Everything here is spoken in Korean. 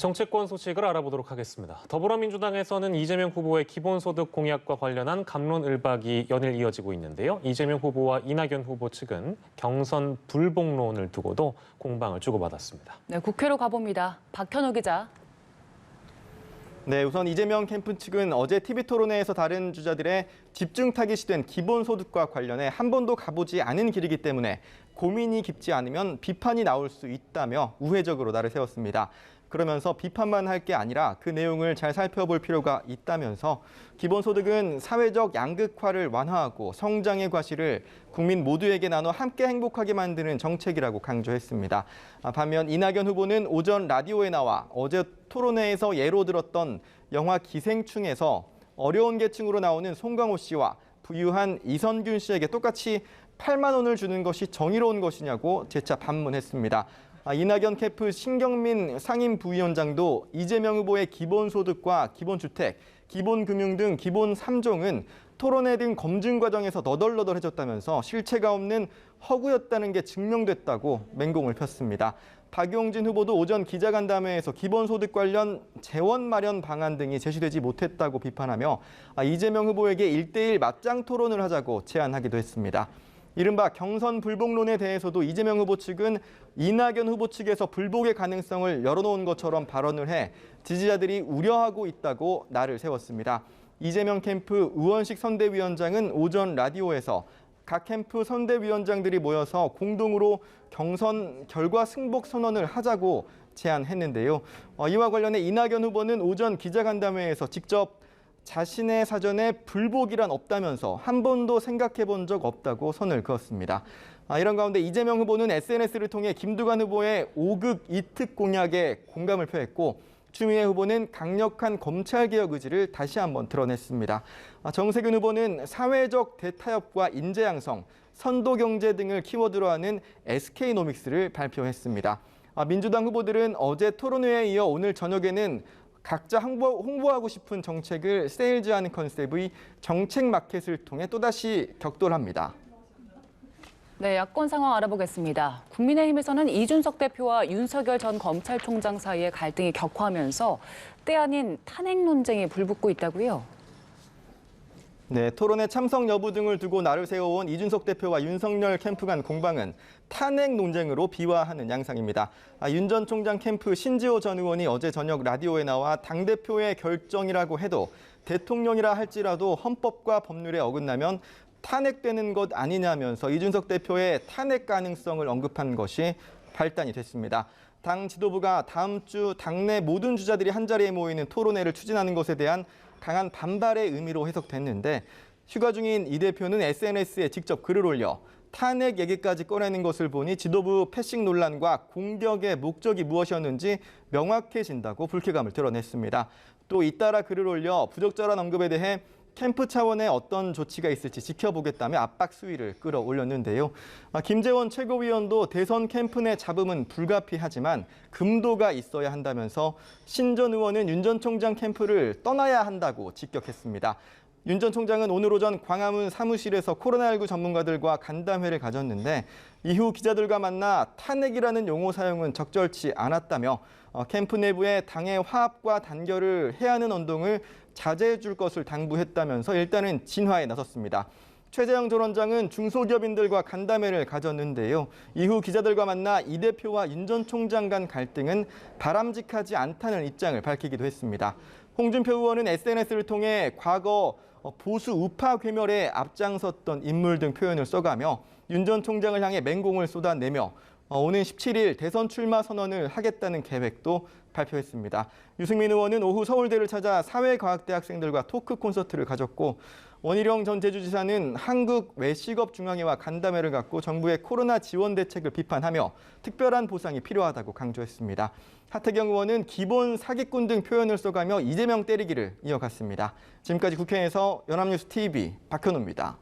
정치권 소식을 알아보도록 하겠습니다. 더불어민주당에서는 이재명 후보의 기본소득 공약과 관련한 갑론을박이 연일 이어지고 있는데요. 이재명 후보와 이낙연 후보 측은 경선 불복론을 두고도 공방을 주고받았습니다. 네, 국회로 가봅니다. 박현우 기자. 네, 우선 이재명 캠프 측은 어제 TV토론회에서 다른 주자들의 집중 타깃이 된 기본소득과 관련해 한 번도 가보지 않은 길이기 때문에 고민이 깊지 않으면 비판이 나올 수 있다며 우회적으로 날을 세웠습니다. 그러면서 비판만 할 게 아니라 그 내용을 잘 살펴볼 필요가 있다면서 기본소득은 사회적 양극화를 완화하고 성장의 과실을 국민 모두에게 나눠 함께 행복하게 만드는 정책이라고 강조했습니다. 반면 이낙연 후보는 오전 라디오에 나와 어제 토론회에서 예로 들었던 영화 기생충에서 어려운 계층으로 나오는 송강호 씨와 부유한 이선균 씨에게 똑같이 8만 원을 주는 것이 정의로운 것이냐고 재차 반문했습니다. 이낙연 캠프 신경민 상임부위원장도 이재명 후보의 기본소득과 기본주택, 기본금융 등 기본 3종은 토론회 등 검증 과정에서 너덜너덜해졌다면서 실체가 없는 허구였다는 게 증명됐다고 맹공을 폈습니다. 박용진 후보도 오전 기자간담회에서 기본소득 관련 재원 마련 방안 등이 제시되지 못했다고 비판하며 이재명 후보에게 1대1 맞짱 토론을 하자고 제안하기도 했습니다. 이른바 경선 불복론에 대해서도 이재명 후보 측은 이낙연 후보 측에서 불복의 가능성을 열어놓은 것처럼 발언을 해 지지자들이 우려하고 있다고 날을 세웠습니다. 이재명 캠프 의원식 선대위원장은 오전 라디오에서 각 캠프 선대위원장들이 모여서 공동으로 경선 결과 승복 선언을 하자고 제안했는데요. 이와 관련해 이낙연 후보는 오전 기자간담회에서 직접 자신의 사전에 불복이란 없다면서 한 번도 생각해 본 적 없다고 선을 그었습니다. 이런 가운데 이재명 후보는 SNS를 통해 김두관 후보의 5극 2특 공약에 공감을 표했고 추미애 후보는 강력한 검찰개혁 의지를 다시 한번 드러냈습니다. 정세균 후보는 사회적 대타협과 인재 양성, 선도경제 등을 키워드로 하는 SK노믹스를 발표했습니다. 민주당 후보들은 어제 토론회에 이어 오늘 저녁에는 각자 홍보하고 싶은 정책을 세일즈하는 컨셉의 정책 마켓을 통해 또다시 격돌합니다. 네, 야권 상황 알아보겠습니다. 국민의힘에서는 이준석 대표와 윤석열 전 검찰총장 사이에 갈등이 격화하면서 때 아닌 탄핵 논쟁이 불붙고 있다고요? 네, 토론회 참석 여부 등을 두고 날을 세워온 이준석 대표와 윤석열 캠프 간 공방은 탄핵 논쟁으로 비화하는 양상입니다. 윤 전 총장 캠프 신지호 전 의원이 어제 저녁 라디오에 나와 당대표의 결정이라고 해도 대통령이라 할지라도 헌법과 법률에 어긋나면 탄핵되는 것 아니냐면서 이준석 대표의 탄핵 가능성을 언급한 것이 발단이 됐습니다. 당 지도부가 다음 주 당내 모든 주자들이 한자리에 모이는 토론회를 추진하는 것에 대한 강한 반발의 의미로 해석됐는데 휴가 중인 이 대표는 SNS에 직접 글을 올려 탄핵 얘기까지 꺼내는 것을 보니 지도부 패싱 논란과 공격의 목적이 무엇이었는지 명확해진다고 불쾌감을 드러냈습니다. 또 잇따라 글을 올려 부적절한 언급에 대해 캠프 차원의 어떤 조치가 있을지 지켜보겠다며 압박 수위를 끌어올렸는데요. 김재원 최고위원도 대선 캠프 내 잡음은 불가피하지만 금도가 있어야 한다면서 신 전 의원은 윤 전 총장 캠프를 떠나야 한다고 직격했습니다. 윤 전 총장은 오늘 오전 광화문 사무실에서 코로나19 전문가들과 간담회를 가졌는데 이후 기자들과 만나 탄핵이라는 용어 사용은 적절치 않았다며 캠프 내부의 당의 화합과 단결을 해야 하는 운동을 자제해 줄 것을 당부했다면서 일단은 진화에 나섰습니다. 최재형 전 원장은 중소기업인들과 간담회를 가졌는데요. 이후 기자들과 만나 이 대표와 윤 전 총장 간 갈등은 바람직하지 않다는 입장을 밝히기도 했습니다. 홍준표 의원은 SNS를 통해 과거 보수 우파 괴멸에 앞장섰던 인물 등 표현을 써가며 윤 전 총장을 향해 맹공을 쏟아내며 오는 17일 대선 출마 선언을 하겠다는 계획도 발표했습니다. 유승민 의원은 오후 서울대를 찾아 사회과학대 학생들과 토크 콘서트를 가졌고 원희룡 전 제주지사는 한국외식업중앙회와 간담회를 갖고 정부의 코로나 지원 대책을 비판하며 특별한 보상이 필요하다고 강조했습니다. 하태경 의원은 기본 사기꾼 등 표현을 써가며 이재명 때리기를 이어갔습니다. 지금까지 국회에서 연합뉴스 TV 박현우입니다.